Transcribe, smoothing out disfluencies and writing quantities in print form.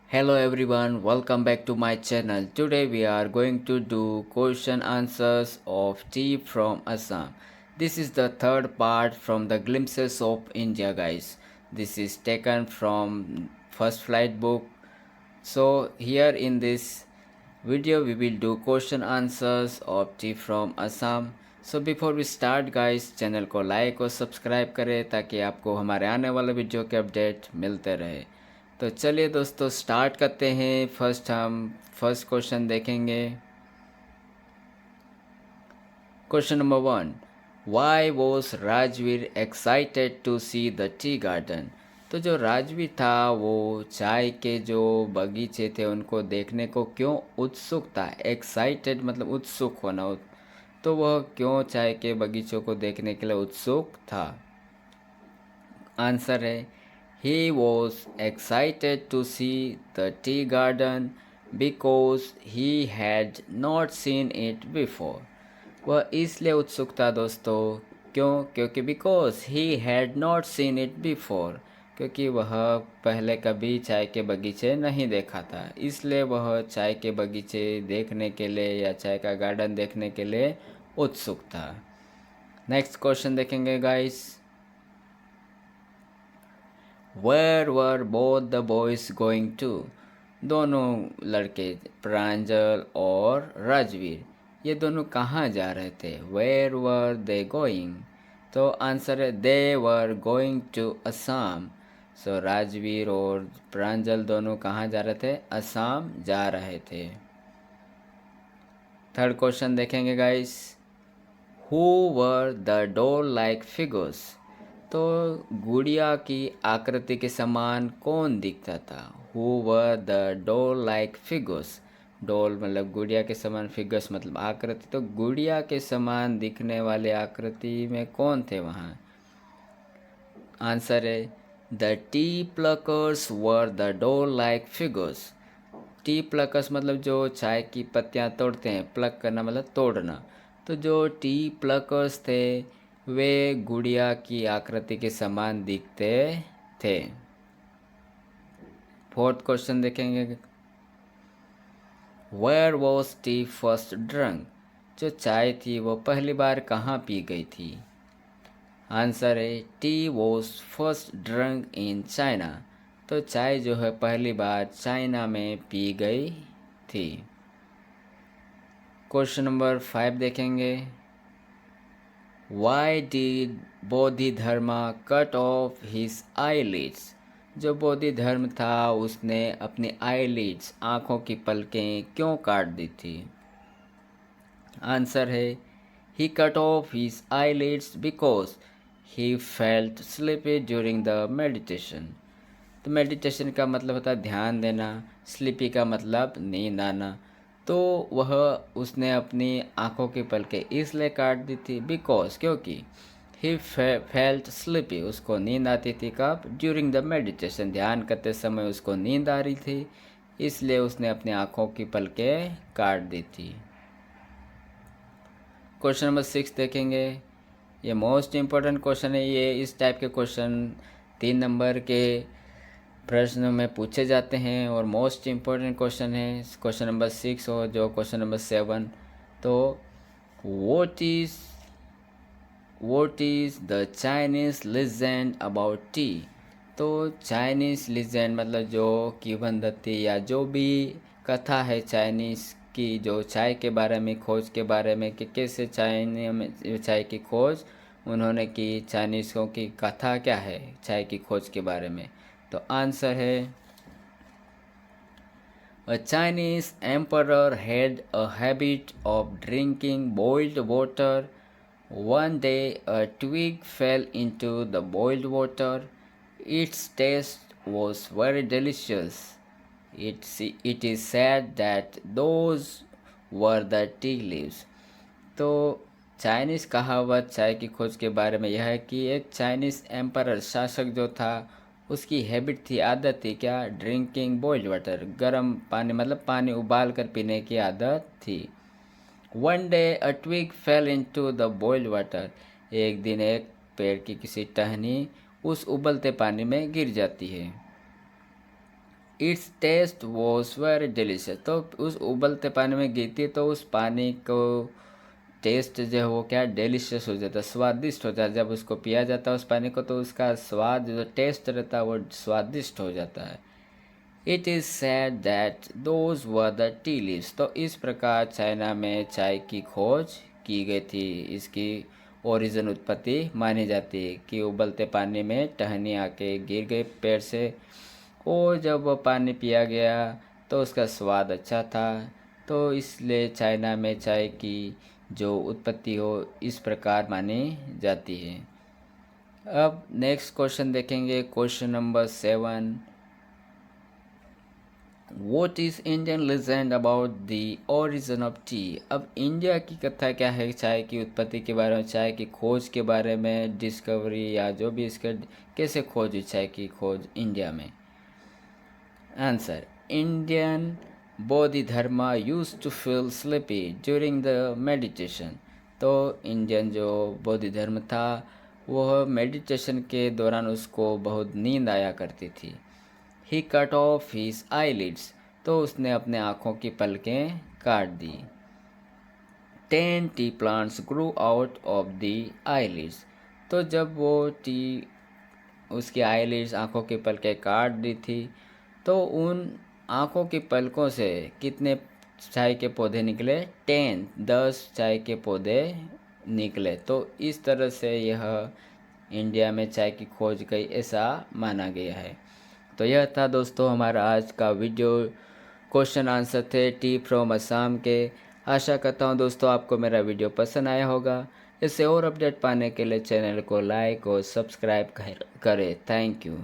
Hello everyone, welcome back to my channel. Today we are going to do question answers of tea from Assam. This is the third part from the Glimpses of India, guys. This is taken from First Flight book. So here in this video we will do question answers of tea from Assam. So before we start guys, channel को like और subscribe करें ताकि आपको हमारे आने वाले video के update मिलते रहे। तो चलिए दोस्तों स्टार्ट करते हैं। हम फर्स्ट क्वेश्चन देखेंगे। Question number 1, why was Rajveer excited to see the tea garden. तो जो राजवीर था वो चाय के जो बगीचे थे उनको देखने को क्यों उत्सुक था। एक्साइटेड मतलब उत्सुक होना, तो वह क्यों चाय के बगीचों को देखने के लिए उत्सुक था। आंसर है he was excited to see the tea garden because he had not seen it before. वह इसलिए उत्सुक था दोस्तों क्योंकि because he had not seen it before, क्योंकि वह पहले कभी चाय के बगीचे नहीं देखा था, इसलिए वह चाय के बगीचे देखने के लिए या चाय का गार्डन देखने के लिए उत्सुक था। नेक्स्ट क्वेश्चन देखेंगे guys. Where were both the boys going to. दोनों लड़के प्रांजल और राजवीर ये दोनों कहाँ जा रहे थे। वेयर वर दे गोइंग, तो आंसर है दे वर गोइंग टू असम। सो राजवीर और प्रांजल दोनों कहाँ जा रहे थे, असम जा रहे थे। थर्ड क्वेश्चन देखेंगे guys. Who were the doll like figures. तो गुड़िया की आकृति के समान कौन दिखता था। Who were the doll like figures. Doll मतलब गुड़िया के समान, फिगर्स मतलब आकृति, तो गुड़िया के समान दिखने वाले आकृति में कौन थे वहाँ। आंसर है the T pluckers were the doll like figures. T pluckers मतलब जो चाय की पत्तियाँ तोड़ते हैं, प्लक करना मतलब तोड़ना, तो जो टी प्लकर्स थे वे गुड़िया की आकृति के समान दिखते थे। फोर्थ क्वेश्चन देखेंगे। Where was tea first drunk. जो चाय थी वो पहली बार कहाँ पी गई थी। आंसर है T was first drunk in China. तो चाय जो है पहली बार चाइना में पी गई थी। क्वेश्चन नंबर 5 देखेंगे। Why did Bodhidharma cut off his eyelids. जो बोधिधर्म था उसने अपनी आईलिड्स आँखों की पलकें क्यों काट दी थी। आंसर है he cut off his eyelids because he felt sleepy during the meditation. तो मेडिटेशन का मतलब होता है ध्यान देना, स्लीपी का मतलब नींद आना, तो वह उसने अपनी आँखों की पलकें इसलिए काट दी थी बिकॉज क्योंकि ही फेल्ट स्लीपी, उसको नींद आती थी। कब, ड्यूरिंग द मेडिटेशन, ध्यान करते समय उसको नींद आ रही थी, इसलिए उसने अपनी आँखों की पलकें काट दी थी। क्वेश्चन नंबर 6 देखेंगे। ये मोस्ट इम्पोर्टेंट क्वेश्चन है। ये इस टाइप के क्वेश्चन 3 नंबर के प्रश्न में पूछे जाते हैं और मोस्ट इम्पोर्टेंट क्वेश्चन है। क्वेश्चन नंबर 6 और जो क्वेश्चन नंबर 7। तो what is the Chinese legend about T. तो चाइनीज़ लीजेंड मतलब जो किंवदंती या जो भी कथा है चाइनीज़ की, जो चाय के बारे में, खोज के बारे में कि कैसे चाइना में चाय की खोज उन्होंने की, चाइनीज़ों की कथा क्या है चाय की खोज के बारे में। तो आंसर है a Chinese emperor had a habit of drinking boiled water. One day a twig fell into the boiled water. Its taste was very delicious. It is said that those were the tea leaves. तो Chinese कहावत चाय की खोज के बारे में यह है कि एक चाइनीज़ एम्परर शासक जो था उसकी हैबिट थी, आदत थी क्या, ड्रिंकिंग बॉइल्ड वाटर, गर्म पानी मतलब पानी उबाल कर पीने की आदत थी। One day a twig fell into the boiled water. एक दिन एक पेड़ की किसी टहनी उस उबलते पानी में गिर जाती है। Its taste was very delicious. तो उस उबलते पानी में गिरती तो उस पानी को टेस्ट जो है वो क्या डिलीशियस हो जाता है, स्वादिष्ट हो जाता है। जब उसको पिया जाता है उस पानी को तो उसका स्वाद जो टेस्ट रहता है वो स्वादिष्ट हो जाता है। It is said that those were the tea leaves. तो इस प्रकार चाइना में चाय की खोज की गई थी। इसकी ओरिजिन उत्पत्ति मानी जाती है कि उबलते पानी में टहनी आके गिर गई पेड़ से, और जब वो पानी पिया गया तो उसका स्वाद अच्छा था। तो इसलिए चाइना में चाय की जो उत्पत्ति हो इस प्रकार मानी जाती है। अब नेक्स्ट क्वेश्चन देखेंगे, question number 7। What is Indian legend about the origin of T. अब इंडिया की कथा क्या है चाय की उत्पत्ति के बारे में, चाय की खोज के बारे में, डिस्कवरी या जो भी इसके कैसे खोज हुई चाय की खोज इंडिया में। Answer, Indian Bodhidharma used to feel sleepy during the meditation. तो इंडियन जो बोधिधर्म था वह मेडिटेशन के दौरान उसको बहुत नींद आया करती थी। ही कट ऑफ हिज आईलिड्स। तो उसने अपने आँखों की पलकें काट दी। 10 T plants Guru out of the eyelids. तो जब वो टी उसकी आईलिड्स आँखों की पलकें काट दी थी तो उन आँखों की पलकों से कितने चाय के पौधे निकले? 10 चाय के पौधे निकले। तो इस तरह से यह इंडिया में चाय की खोज गई ऐसा माना गया है। तो यह था दोस्तों हमारा आज का वीडियो। क्वेश्चन आंसर थे टी फ्रॉम असम के। आशा करता हूँ दोस्तों आपको मेरा वीडियो पसंद आया होगा। इससे और अपडेट पाने के लिए चैनल को लाइक और सब्सक्राइब करें। Thank you.